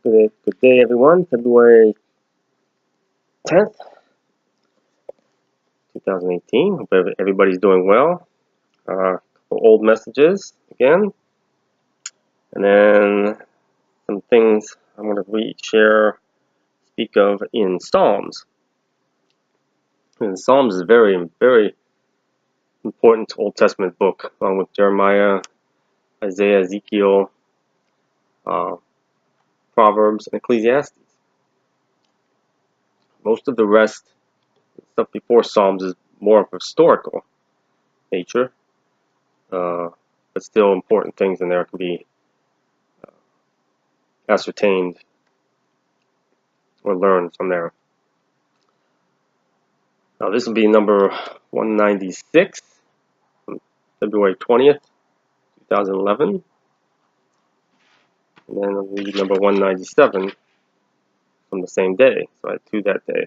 Good day, everyone. February 10th, 2018. Hope everybody's doing well. Couple old messages again, and then some things I'm going to speak of in Psalms. And Psalms is a very, very important Old Testament book, along with Jeremiah, Isaiah, Ezekiel, Proverbs, and Ecclesiastes. Most of the rest, stuff before Psalms, is more of historical nature, but still important things in there can be ascertained or learned from there. Now this will be number 196, February 20th, 2011. And then I'll read number 197 from the same day. So I had two that day.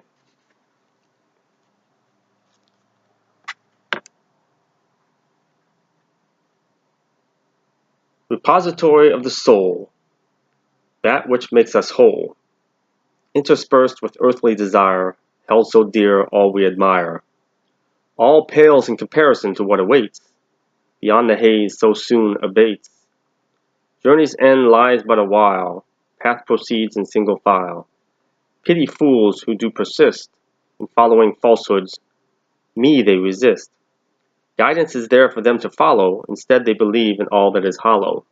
Repository of the soul, that which makes us whole, interspersed with earthly desire, held so dear all we admire. All pales in comparison to what awaits, beyond the haze so soon abates. Journey's end lies but a while, path proceeds in single file. Pity fools who do persist in following falsehoods, me they resist. Guidance is there for them to follow, instead they believe in all that is hollow.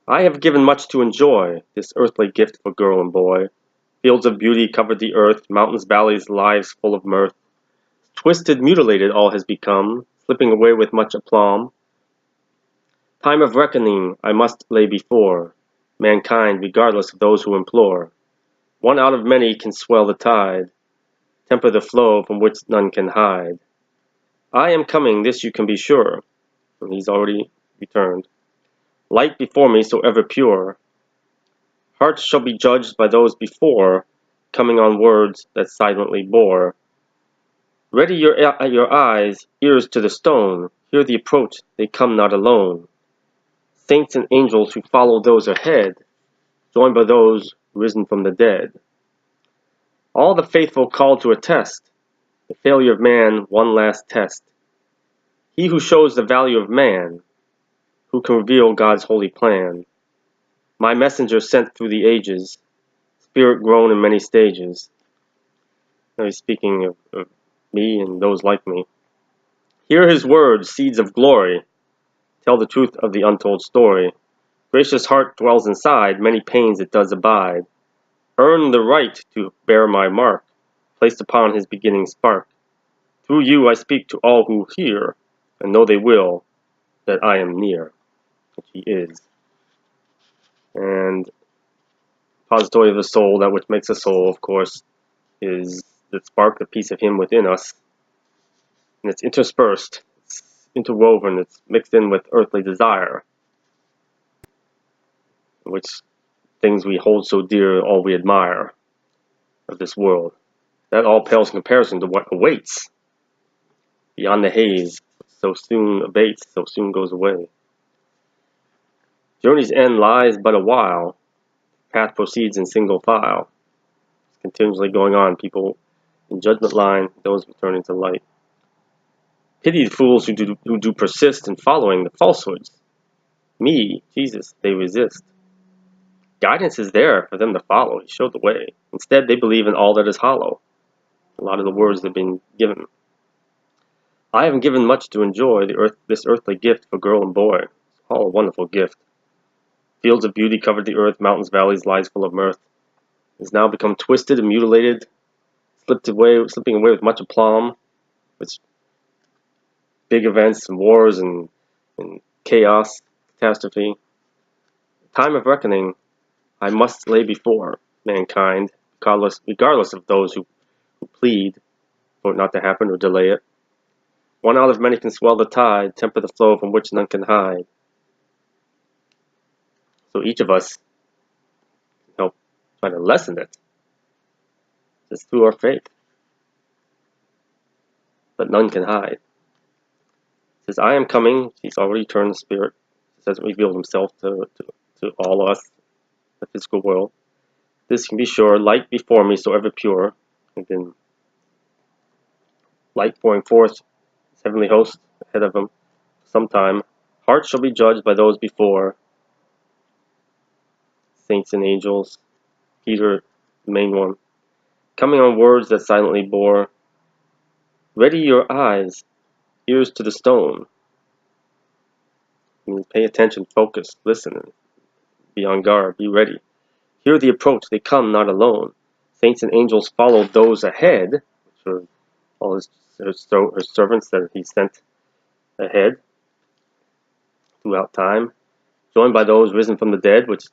I have given much to enjoy, this earthly gift for girl and boy. Fields of beauty covered the earth, mountains, valleys, lives full of mirth. Twisted, mutilated all has become, slipping away with much aplomb. Time of reckoning I must lay before mankind, regardless of those who implore. One out of many can swell the tide, temper the flow from which none can hide. I am coming, this you can be sure. And he's already returned. Light before me, so ever pure. Hearts shall be judged by those before, coming on words that silently bore. Ready your eyes, ears to the stone. Hear the approach, they come not alone. Saints and angels who follow those ahead, joined by those risen from the dead. All the faithful called to attest the failure of man, one last test. He who shows the value of man, who can reveal God's holy plan. My messenger sent through the ages, spirit grown in many stages. Now he's speaking of me and those like me. Hear his words, seeds of glory, tell the truth of the untold story. Gracious heart dwells inside, many pains it does abide. Earn the right to bear my mark, placed upon his beginning spark. Through you I speak to all who hear, and know they will, that I am near, which he is. And repository of the soul, that which makes a soul, of course, is the spark, the piece of him within us. And it's interspersed, it's interwoven, it's mixed in with earthly desire, which things we hold so dear, all we admire of this world. That all pales in comparison to what awaits beyond the haze, so soon abates, so soon goes away. Journey's end lies but a while, path proceeds in single file. It's continually going on, people in judgment line, those returning to light. Pity the fools who do persist in following the falsehoods. Me, Jesus, they resist. Guidance is there for them to follow. He showed the way. Instead, they believe in all that is hollow. A lot of the words they've been given. I have given much to enjoy this earthly gift for girl and boy. It's all a wonderful gift. Fields of beauty covered the earth, mountains, valleys, lies full of mirth. It has now become twisted and mutilated, slipping away with much aplomb, with big events and wars and chaos, catastrophe. Time of reckoning I must lay before mankind, regardless of those who plead for it not to happen or delay it. One out of many can swell the tide, temper the flow from which none can hide. So each of us can help try to lessen it, just through our faith. But none can hide. It says, I am coming. He's already turned the Spirit. He hasn't revealed himself to all of us the physical world. This can be sure, light before me, so ever pure. Again, light pouring forth, his heavenly host ahead of him. Sometime, hearts shall be judged by those before, saints and angels. Peter, the main one, coming on words that silently bore. Ready your eyes, ears to the stone. I mean, pay attention, focus, listen, be on guard, be ready. Hear the approach, they come not alone. Saints and angels followed those ahead, which were all his servants that he sent ahead throughout time, joined by those risen from the dead, which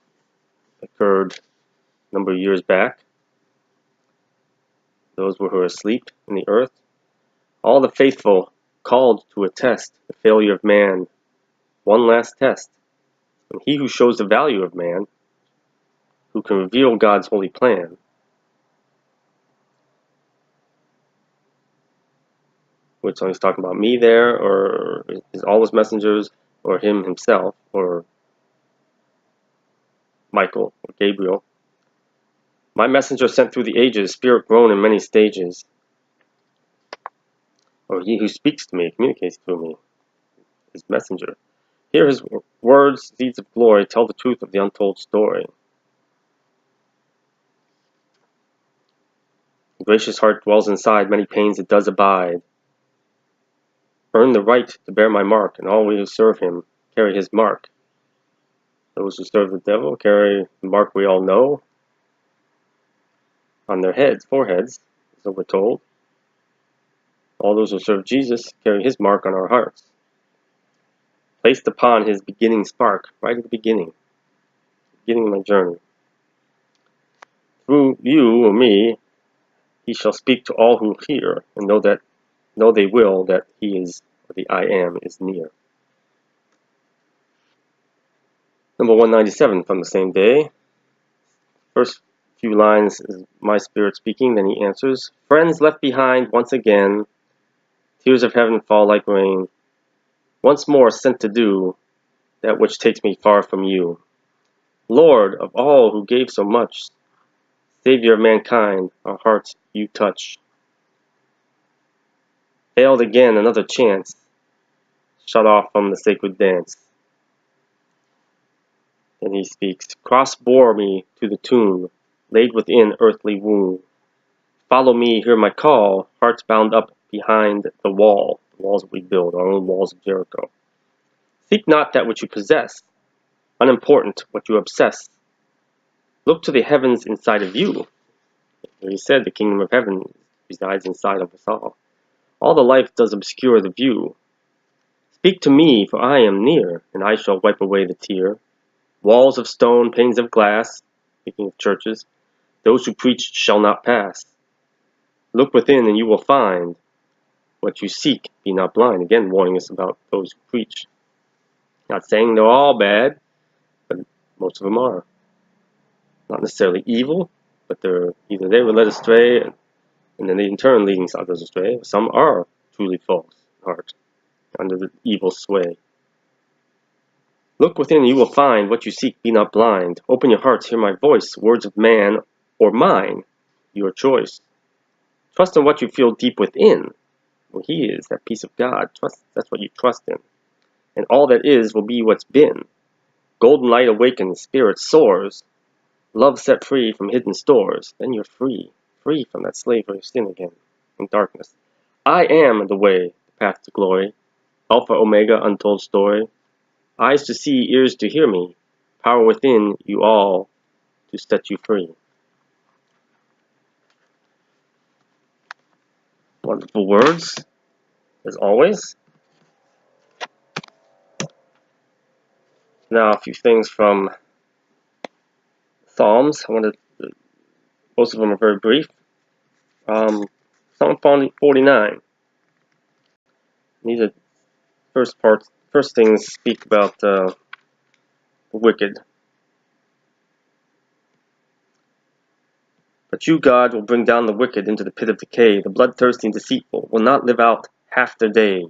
occurred a number of years back. Those who were asleep in the earth. All the faithful called to attest the failure of man. One last test. And he who shows the value of man, who can reveal God's holy plan, which he's talking about me there, or is all his messengers, or him himself, or Michael, or Gabriel. My messenger sent through the ages, spirit grown in many stages. Or he who speaks to me, communicates through me, his messenger. Hear his words, deeds of glory, tell the truth of the untold story. The gracious heart dwells inside, many pains it does abide. Earn the right to bear my mark, and all we who serve him carry his mark. Those who serve the devil carry the mark we all know on their heads, foreheads, so we're told. All those who serve Jesus carry his mark on our hearts, placed upon his beginning spark, right at the beginning of my journey. Through you or me, he shall speak to all who hear, and know they will that he is, or the I am, is near. Number 197 from the same day. First few lines is my spirit speaking, then he answers. Friends left behind once again, tears of heaven fall like rain. Once more sent to do that which takes me far from you. Lord of all who gave so much, Savior of mankind, our hearts you touch. Failed again another chance, shut off from the sacred dance. Then he speaks, cross bore me to the tomb, laid within earthly womb. Follow me, hear my call, hearts bound up behind the walls that we build, our own walls of Jericho. Seek not that which you possess, unimportant what you obsess. Look to the heavens inside of you. He said the kingdom of heaven resides inside of us all. All the life does obscure the view. Speak to me, for I am near, and I shall wipe away the tear. Walls of stone, panes of glass, speaking of churches, those who preach shall not pass. Look within and you will find what you seek, be not blind. Again, warning us about those who preach. Not saying they're all bad, but most of them are. Not necessarily evil, but they're either they were led astray, and then they in turn leading others astray. Some are truly false in heart, under the evil sway. Look within and you will find what you seek, be not blind. Open your hearts, hear my voice, words of man or mine, your choice. Trust in what you feel deep within. Well, he is, that peace of God. Trust, that's what you trust in. And all that is will be what's been. Golden light awakens, spirit soars. Love set free from hidden stores. Then you're free, free from that slavery of sin again, in darkness. I am the way, the path to glory. Alpha, Omega, untold story. Eyes to see, ears to hear me. Power within you all to set you free. Wonderful words, as always. Now a few things from Psalms. Most of them are very brief. Psalm 49. These are first things speak about the wicked. But you, God, will bring down the wicked into the pit of decay. The bloodthirsty and deceitful will not live out half their days.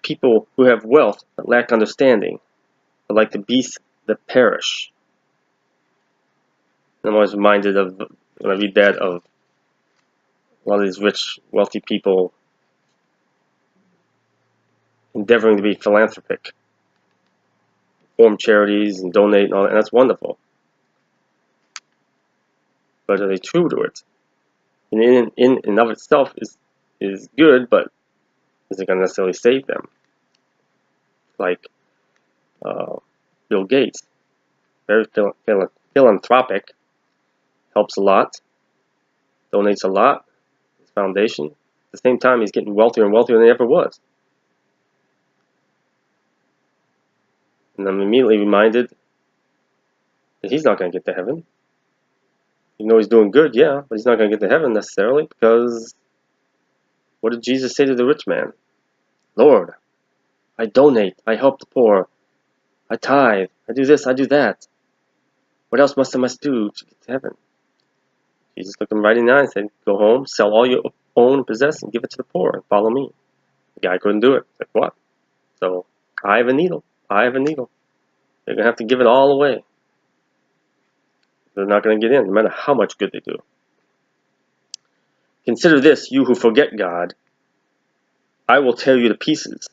people who have wealth but lack understanding are like the beasts that perish. And I'm always reminded of, when I read that, of a lot of these rich, wealthy people endeavoring to be philanthropic, form charities and donate and all that, and that's wonderful. But are they true to it? And in and of itself is good, but is it going to necessarily save them? Like Bill Gates, very philanthropic, helps a lot, donates a lot, his foundation. At the same time, he's getting wealthier and wealthier than he ever was. And I'm immediately reminded that he's not going to get to heaven. You know he's doing good, yeah, but he's not going to get to heaven necessarily, because what did Jesus say to the rich man? Lord, I donate, I help the poor, I tithe, I do this, I do that. What else must I do to get to heaven? Jesus looked him right in the eye and said, go home, sell all you own and possess, and give it to the poor, and follow me. The guy couldn't do it. Like, what? So, eye of a needle, eye of a needle. They're going to have to give it all away. They're not going to get in, no matter how much good they do. Consider this, you who forget God. I will tear you to pieces,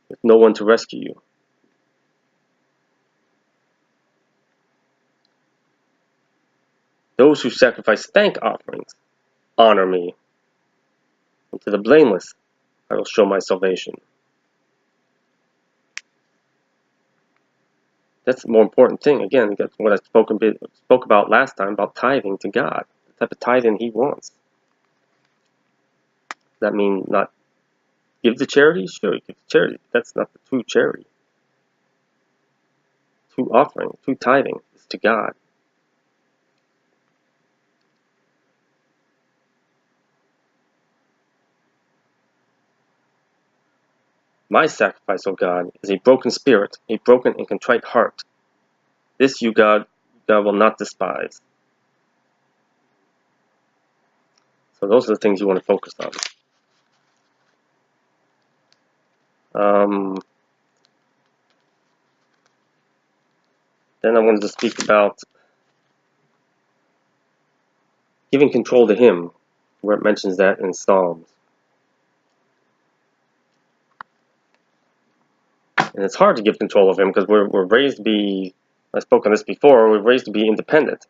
with no one to rescue you. Those who sacrifice thank offerings honor me, and to the blameless I will show my salvation. That's the more important thing. Again, that's what I spoke about last time, about tithing to God. The type of tithing He wants. Does that mean not give to charity? Sure, give to charity. That's not the true charity. True offering, true tithing is to God. My sacrifice, O God, is a broken spirit, a broken and contrite heart. This you, God will not despise. So those are the things you want to focus on. Then I wanted to speak about giving control to Him, where it mentions that in Psalms. And it's hard to give control of Him because we're raised to be, I spoke on this before, we're raised to be independent.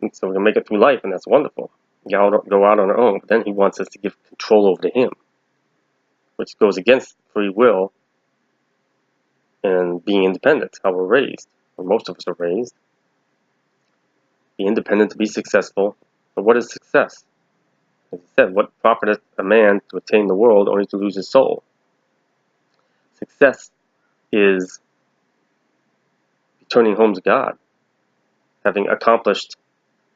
And so we can make it through life, and that's wonderful. Go out on our own. But then He wants us to give control over to Him, which goes against free will and being independent, how we're raised, or most of us are raised. Be independent to be successful. But what is success? As I said, what profiteth a man to attain the world only to lose his soul? Success is returning home to God, having accomplished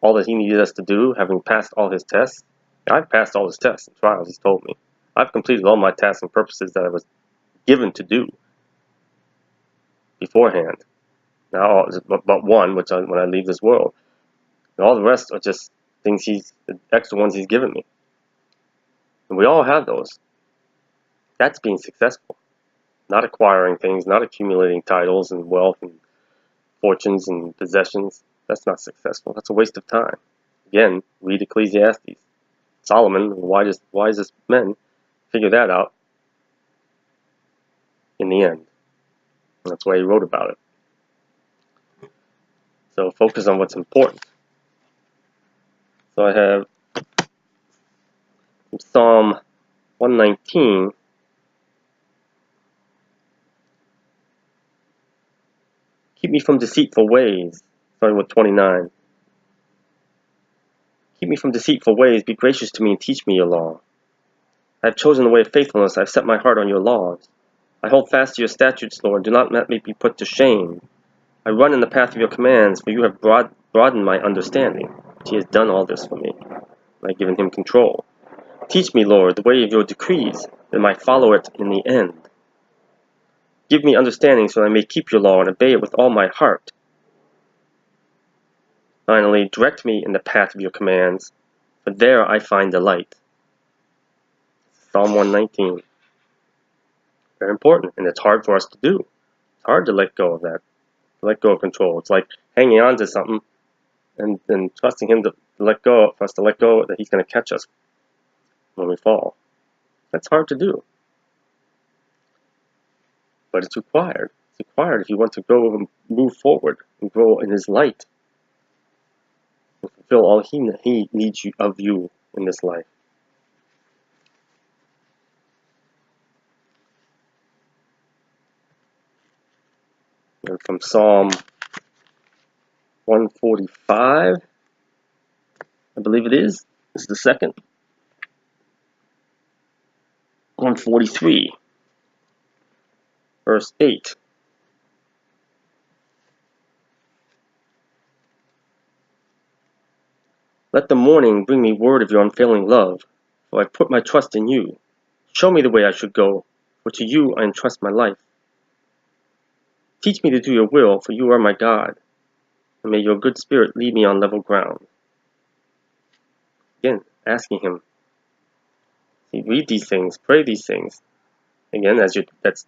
all that He needed us to do, having passed all His tests. I've passed all His tests and trials, He's told me. I've completed all my tasks and purposes that I was given to do beforehand. Now, but one, when I leave this world. And all the rest are just things the extra ones He's given me. And we all have those. That's being successful. Not acquiring things, not accumulating titles and wealth and fortunes and possessions. That's not successful. That's a waste of time. Again, read Ecclesiastes. Solomon, the wisest men, figured that out in the end. And that's why he wrote about it. So focus on what's important. So I have Psalm 119. Keep me from deceitful ways, starting with 29. Keep me from deceitful ways, be gracious to me and teach me your law. I have chosen the way of faithfulness, I have set my heart on your laws. I hold fast to your statutes, Lord, do not let me be put to shame. I run in the path of your commands, for you have broadened my understanding. He has done all this for me, by giving Him control. Teach me, Lord, the way of your decrees, that I might follow it in the end. Give me understanding so that I may keep your law and obey it with all my heart. Finally, direct me in the path of your commands, for there I find delight. Psalm 119. Very important, and it's hard for us to do. It's hard to let go of that, to let go of control. It's like hanging on to something and trusting him to let go, for us to let go that he's going to catch us when we fall. That's hard to do, but it's required. It's required if you want to go and move forward and grow in his light and fulfill all he needs of you in this life. And from Psalm 145, I believe it is. This is the second. 143, verse 8. Let the morning bring me word of your unfailing love, for I put my trust in you. Show me the way I should go, for to you I entrust my life. Teach me to do your will, for you are my God, and may your good spirit lead me on level ground. Again, asking him. See, read these things, pray these things. Again, that's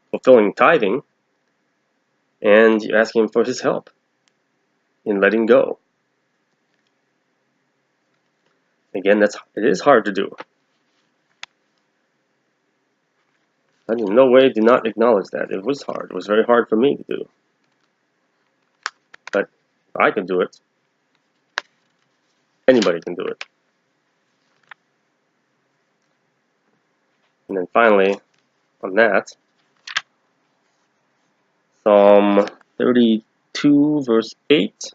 fulfilling tithing, and you're asking him for his help in letting go. Again, it is hard to do. I in no way do not acknowledge that. It was hard. It was very hard for me to do. But I can do it. Anybody can do it. And then finally, on that, Psalm 32, verse 8.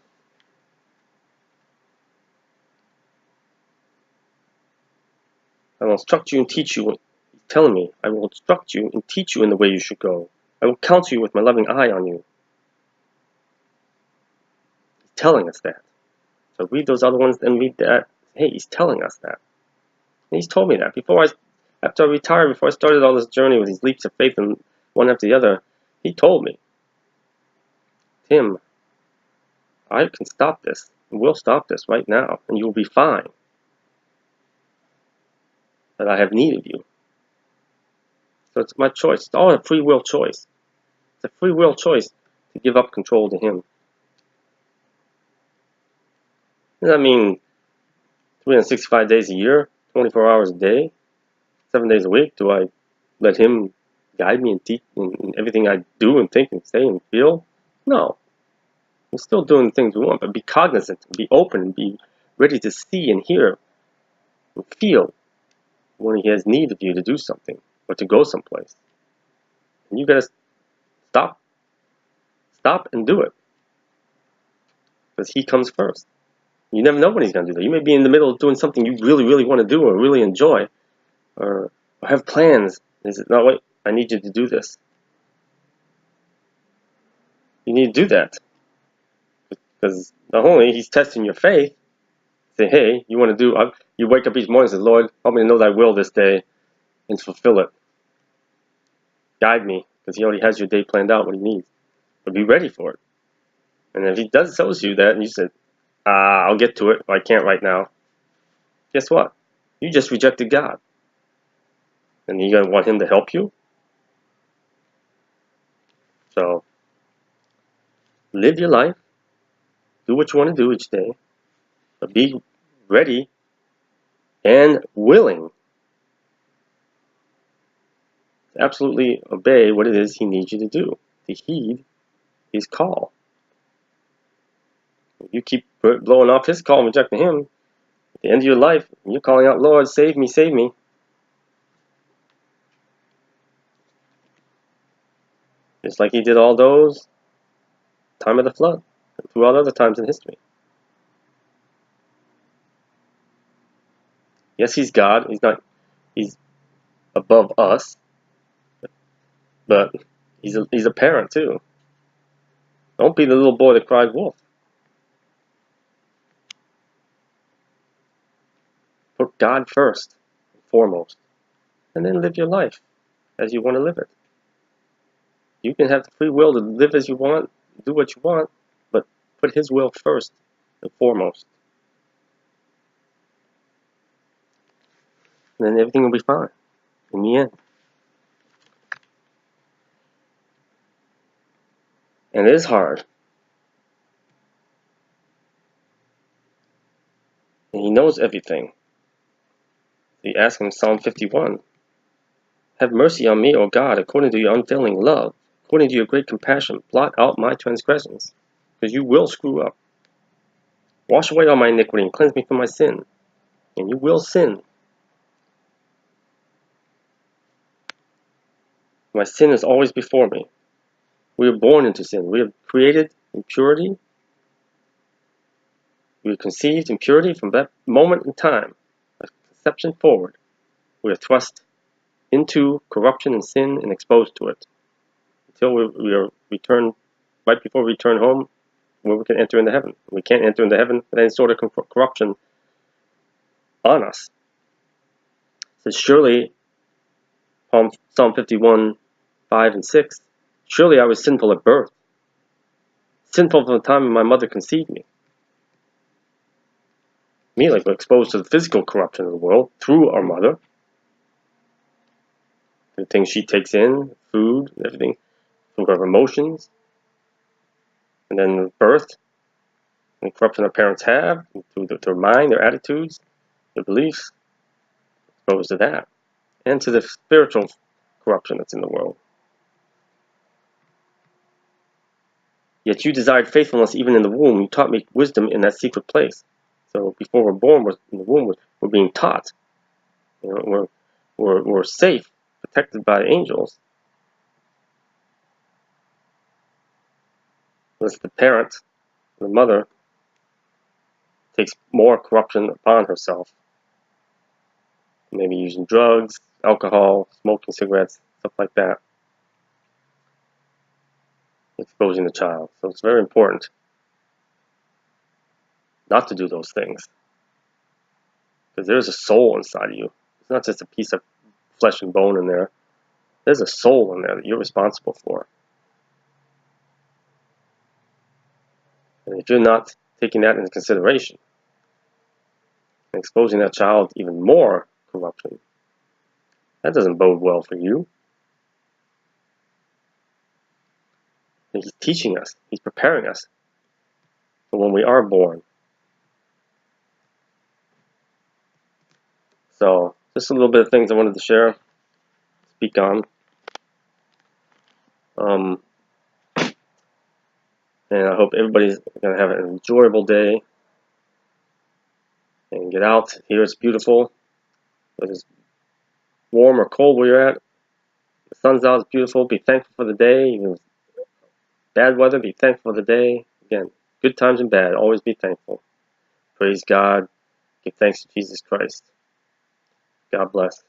I will instruct you and teach you. He's telling me, I will instruct you and teach you in the way you should go. I will counsel you with my loving eye on you. He's telling us that. So read those other ones and read that. Hey, he's telling us that. And he's told me that. After I retired, before I started all this journey with these leaps of faith and one after the other, he told me, Tim, I can stop this. We'll stop this right now, and you'll be fine. But I have need of you. So it's my choice. It's all a free will choice. It's a free will choice to give up control to him. Does that mean 365 days a year, 24 hours a day, 7 days a week? Do I let him guide me and teach in everything I do and think and say and feel? No. We're still doing the things we want, but be cognizant, be open, and be ready to see and hear and feel when he has need of you to do something or to go someplace. And you gotta stop and do it. Because he comes first. You never know when he's gonna do that. You may be in the middle of doing something you really, really want to do or really enjoy, or have plans. Is it, no, wait, I need you to do this. You need to do that. Because not only he's testing your faith, say, hey, you want to do, you wake up each morning and say, Lord, help me to know thy will this day and fulfill it. Guide me, because he already has your day planned out, what he needs. But be ready for it. And if he tells you that, and you said, I'll get to it, or I can't right now, guess what? You just rejected God. And you're going to want him to help you? So, live your life. Do what you want to do each day. But be ready and willing to absolutely obey what it is he needs you to do. To heed his call. If you keep blowing off his call and rejecting him, at the end of your life, you're calling out, Lord, save me, save me. Just like he did all those time of the flood, and throughout other times in history. Yes, he's God. He's above us, but he's a parent too. Don't be the little boy that cried wolf. Put God first and foremost, and then live your life as you want to live it. You can have the free will to live as you want, do what you want, but put his will first and foremost. And then everything will be fine in the end. And it is hard. And he knows everything. He asks him in Psalm 51, "Have mercy on me, O God, according to your unfailing love, according to your great compassion, blot out my transgressions." Because you will screw up. Wash away all my iniquity and cleanse me from my sin. And you will sin. My sin is always before me. We are born into sin. We are created in purity. We are conceived in purity from that moment in time, a conception forward. We are thrust into corruption and sin and exposed to it until we are returned, right before we return home, where we can enter into heaven. We can't enter into heaven with any sort of corruption on us. It says, surely, Psalm 51, 5 and 6, surely I was sinful at birth, sinful from the time my mother conceived me. Me, like, we're exposed to the physical corruption of the world through our mother. The things she takes in, food, and everything, from her emotions, and then birth, and the corruption our parents have, through their mind, their attitudes, their beliefs, exposed to that, and to the spiritual corruption that's in the world. Yet you desired faithfulness even in the womb. You taught me wisdom in that secret place. So before we're born, in the womb, we're being taught. You know, we're safe, protected by angels. Unless the parent, the mother, takes more corruption upon herself. Maybe using drugs, alcohol, smoking cigarettes, stuff like that. Exposing the child. So it's very important not to do those things. Because there's a soul inside of you. It's not just a piece of flesh and bone in there. There's a soul in there that you're responsible for. And if you're not taking that into consideration, and exposing that child to even more corruption, that doesn't bode well for you. And he's teaching us. He's preparing us for when we are born. So, just a little bit of things I wanted to share, speak on. And I hope everybody's going to have an enjoyable day and get out. Here it's beautiful. Whether it's warm or cold where you're at, the sun's out, it's beautiful. Be thankful for the day. Even with bad weather, be thankful for the day. Again, good times and bad, always be thankful. Praise God. Give thanks to Jesus Christ. God bless.